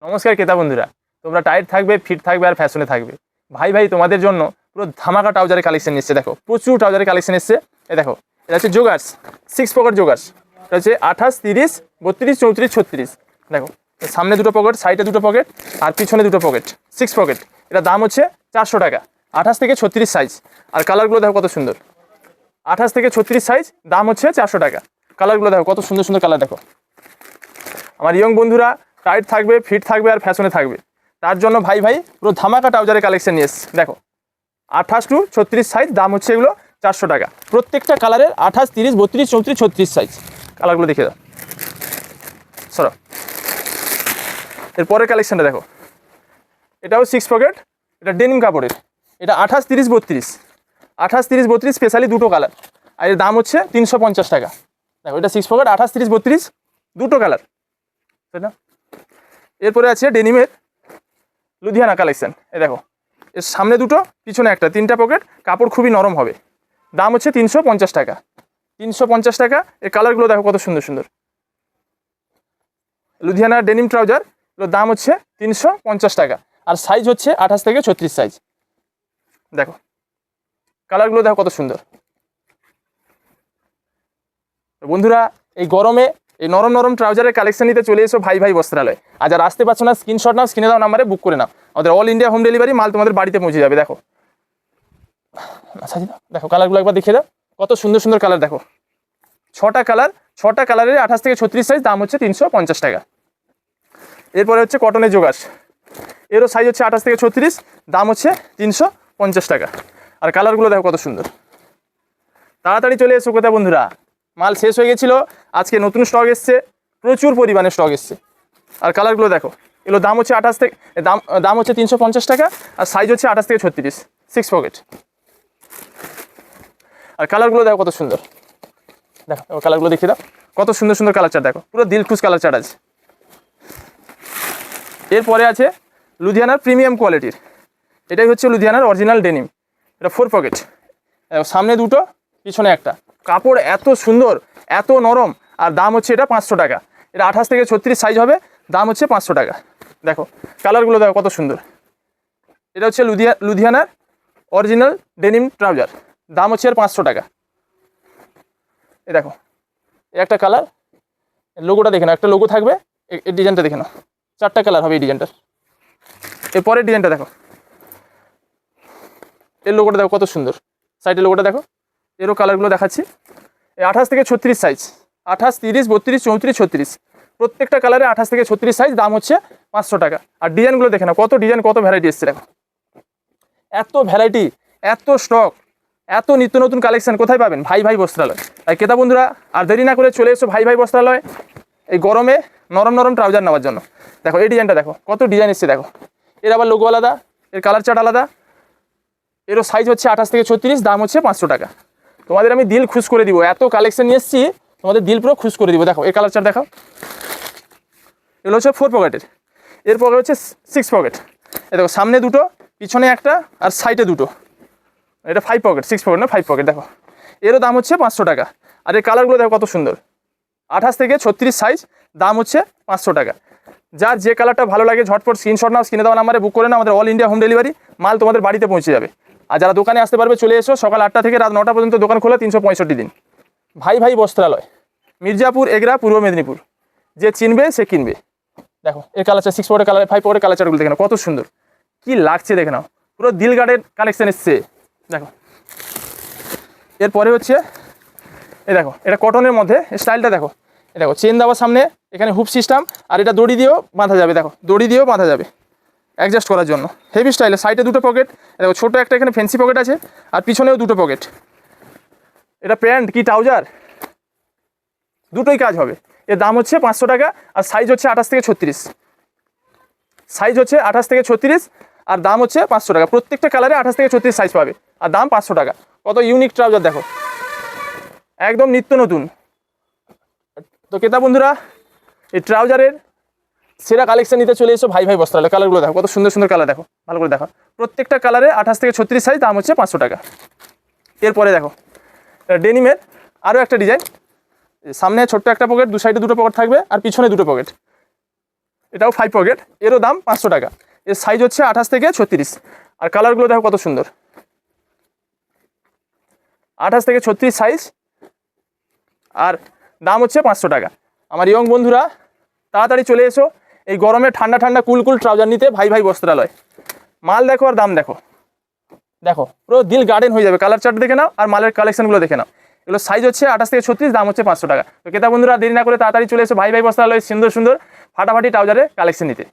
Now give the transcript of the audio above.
নমস্কার ক্রেতা বন্ধুরা, তোমরা টাইট থাকবে, ফিট থাকবে আর ফ্যাশনে থাকবে। ভাই ভাই তোমাদের জন্য পুরো ধামাকা ট্রাউজারের কালেকশন এসেছে। দেখো প্রচুর ট্রাউজারের কালেকশন এসেছে। এই দেখো, এটা হচ্ছে জোগার্স 6 পকেট জোগার্স। এটা হচ্ছে 28, 30, 32, 34, 36। দেখো সামনে দুটো পকেট, সাইডে দুটো পকেট আর পিছনে দুটো পকেট, 6 পকেট। এটা দাম হচ্ছে 400 টাকা, 28 থেকে 36 সাইজ। আর কালারগুলো দেখো কত সুন্দর। 28 থেকে 36 সাইজ, দাম হচ্ছে 400 টাকা। কালারগুলো দেখো কত সুন্দর সুন্দর কালার। দেখো আমার ইয়ং বন্ধুরা টাইট থাকবে, ফিট থাকবে আর ফ্যাশনে থাকবে, তার জন্য ভাই ভাই পুরো ধামাকা ট্রাউজারের কালেকশন নিয়ে এসেছে। দেখো 28 টু 36 সাইজ, দাম হচ্ছে এগুলো 400 টাকা। প্রত্যেকটা কালারের 28, 30, 32, 34, 36 সাইজ। কালারগুলো দেখে দাও সরো। এরপরের কালেকশনটা দেখো, এটাও 6 পকেট, এটা ডেনিম কাপড়ের। এটা 28, 30, 32, 28, 30, 32 স্পেশালি দুটো কালার। আর এর দাম হচ্ছে 350 টাকা। দেখো এটা 6 পকেট, 28, 30, 32 দুটো কালার, তাই না? এরপরে আছে ডেনিমের লুধিয়ানা কালেকশন। এই দেখো এর সামনে দুটো, পিছনে একটা, 3টা পকেট, কাপড় খুবই নরম হবে। দাম হচ্ছে 350 টাকা। 350 টাকা। এর কালারগুলো দেখো কত সুন্দর সুন্দর। লুধিয়ানা ডেনিম ট্রাউজার, এগুলোর দাম হচ্ছে 350 টাকা। আর সাইজ হচ্ছে 28 থেকে 36 সাইজ। দেখো কালারগুলো দেখো কত সুন্দর। বন্ধুরা এই গরমে এই নরম নরম ট্রাউজারের কালেকশন নিতে চলে এসো ভাই ভাই বস্ত্রালয়। আর যারা আসতে পারছো না, স্ক্রিনশট নাও, স্ক্রিনে দাও নাম্বারে বুক করে নাও। আমাদের অল ইন্ডিয়া হোম ডেলিভারি, মাল তোমাদের বাড়িতে পৌঁছে যাবে। দেখো দেখো কালারগুলো একবার দেখিয়ে দাও, কত সুন্দর সুন্দর কালার। দেখো 6টা কালার, 6টা কালারের 28 থেকে 36 সাইজ, দাম হচ্ছে 350 টাকা। এরপরে হচ্ছে কটনের জোগার্স, এরও সাইজ হচ্ছে 28 থেকে 36, দাম হচ্ছে 350 টাকা। আর কালারগুলো দেখো কত সুন্দর। তাড়াতাড়ি চলে এসো কোথায় বন্ধুরা, মাল শেষ হয়ে গেছিলো, আজকে নতুন স্টক এসছে, প্রচুর পরিমাণে স্টক এসছে। আর কালারগুলো দেখো, এগুলো দাম হচ্ছে 28 থেকে, দাম হচ্ছে 350 টাকা। আর সাইজ হচ্ছে 28 থেকে 36, 6 পকেট। আর কালারগুলো দেখো কত সুন্দর। দেখো কালারগুলো দেখিয়ে দাও, কত সুন্দর সুন্দর কালার চার্ট। দেখো পুরো দিলখুশ কালার চার্ট আছে। এরপরে আছে লুধিয়ানার প্রিমিয়াম কোয়ালিটির, এটাই হচ্ছে লুধিয়ানার অরিজিনাল ডেনিম। এটা 4 পকেট, সামনে দুটো, পিছনে একটা। কাপড় এত সুন্দর, এত নরম। আর দাম হচ্ছে এটা 500 টাকা। এটা 28 থেকে 36 সাইজ হবে, দাম হচ্ছে 500 টাকা। দেখো কালারগুলো দেখো কত সুন্দর। এটা হচ্ছে লুধিয়ানার অরিজিনাল ডেনিম ট্রাউজার, দাম হচ্ছে এর 500 টাকা। এই দেখো একটা কালার, লোগোটা দেখে নাও, একটা লোগো থাকবে, এই ডিজাইনটা দেখে নাও, 4টা কালার হবে এই ডিজাইনটার। এরপরের ডিজাইনটা দেখো, এর লোগোটা দেখো কত সুন্দর, সাইডের লোগোটা দেখো। এরও কালারগুলো দেখাচ্ছি। এই 28 থেকে 36 সাইজ, 28, 30, 32, 34, 36 প্রত্যেকটা কালারে 28 থেকে 36 সাইজ, দাম হচ্ছে 500 টাকা। আর ডিজাইনগুলো দেখে নাও, কত ডিজাইন, কত ভ্যারাইটি এসছে। দেখো এত ভ্যারাইটি, এত স্টক, এত নিত্য নতুন কালেকশন কোথায় পাবেন? ভাই ভাই বস্ত্রালয়। তাই ক্রেতা বন্ধুরা আর দেরি না করে চলে এসো ভাই ভাই বস্ত্রালয়, এই গরমে নরম নরম ট্রাউজার নেওয়ার জন্য। দেখো এই ডিজাইনটা দেখো, কত ডিজাইন এসছে। দেখো এর আবার লোগো আলাদা, এর কালার চার্ট আলাদা। এরও সাইজ হচ্ছে 28 থেকে 36, দাম হচ্ছে 500 টাকা। তোমাদের আমি দিল খুশ করে দিব, এত কালেকশন নিয়ে এসেছি, তোমাদের দিল পুরো খুশ করে দিব। দেখো এই কালার চার্ট দেখাও, এগুলো হচ্ছে 4 পকেটের। এর পকেট হচ্ছে 6 পকেট। এই দেখো সামনে দুটো, পিছনে একটা আর সাইডে দুটো। এটা 5 পকেট, 6 পকেট না 5 পকেট। দেখো এরও দাম হচ্ছে 500 টাকা। আর এই কালারগুলো দেখো কত সুন্দর। 28 থেকে 36 সাইজ, দাম হচ্ছে 500 টাকা। যার যে কালারটা ভালো লাগে ঝটপট স্ক্রিনশট নাও, স্ক্রিনে দেওয়া নাম্বারে বুক করে নাও। আমাদের অল ইন্ডিয়া হোম ডেলিভারি, মাল তোমাদের বাড়িতে পৌঁছে যাবে। আর যারা দোকানে আসতে পারবে চলে এসো, সকাল 8টা থেকে রাত 9টা পর্যন্ত দোকান খোলা, 365 দিন। ভাই ভাই বস্ত্রালয়, মির্জাপুর, এগরা, পূর্ব মেদিনীপুর। যে চিনবে সে কিনবে। দেখো এর কালার 6 পকেটের কালার, 5 পকেটের কালার চারগুলো দেখে নাও, কত সুন্দর, কি লাগছে দেখে নাও। পুরো দিল গার্ডের কালেকশন এসছে। দেখো এরপরে হচ্ছে এই দেখো, এটা কটনের মধ্যে স্টাইলটা দেখো। এই দেখো চেন দেওয়ার সামনে, এখানে হুপ সিস্টেম, আর এটা দড়ি দিয়েও বাঁধা যাবে। দেখো দড়ি দিয়েও বাঁধা যাবে অ্যাডজাস্ট করার জন্য, হেভি স্টাইলে। সাইডে দুটো পকেট, দেখো ছোটো একটা এখানে ফ্যান্সি পকেট আছে, আর পিছনেও দুটো পকেট। এটা প্যান্ট কি ট্রাউজার দুটোই কাজ হবে। এর দাম হচ্ছে 500 টাকা। আর সাইজ হচ্ছে 28 থেকে 36, সাইজ হচ্ছে 28 থেকে 36, আর দাম হচ্ছে 500 টাকা। প্রত্যেকটা কালারে 28 থেকে 36 সাইজ পাবে, আর দাম 500 টাকা। কত ইউনিক ট্রাউজার দেখো, একদম নিত্য নতুন। তো ক্রেতা বন্ধুরা এই ট্রাউজারের সেরা কালেকশন নিতে চলে এসো ভাই ভাই বস্ত্রালয়। কালারগুলো দেখো কত সুন্দর সুন্দর কালার। দেখো ভালো করে দেখো, প্রত্যেকটা কালারে 28 থেকে 36 সাইজ, দাম হচ্ছে 500 টাকা। এরপরে দেখো ডেনিমের আরও একটা ডিজাইন, সামনে ছোট্ট একটা পকেট, দু সাইডে দুটো পকেট থাকবে, আর পিছনে দুটো পকেট। এটাও 5 পকেট, এরও দাম 500 টাকা। এর সাইজ হচ্ছে 28 থেকে 36। আর কালারগুলো দেখো কত সুন্দর, 28 থেকে 36 সাইজ, আর দাম হচ্ছে 500 টাকা। আমার ইয়ং বন্ধুরা তাড়াতাড়ি চলে এসো এই গরমে ঠান্ডা ঠান্ডা কুল কুল ট্রাউজার নিতে ভাই ভাই বস্ত্রালয়। মাল দেখো আর দাম দেখো, দেখো পুরো দিল গার্ডেন হয়ে যাবে। কালার চার্ট দেখে নাও আর মালের কালেকশনগুলো দেখে নাও। এগুলো সাইজ হচ্ছে 28 থেকে 36, দাম হচ্ছে 500 টাকা। তো ক্রেতা বন্ধুরা দেরি না করে তাড়াতাড়ি চলে এসো ভাই ভাই বস্ত্রালয় সুন্দর সুন্দর ফাটাফাটি ট্রাউজারের কালেকশন নিতে।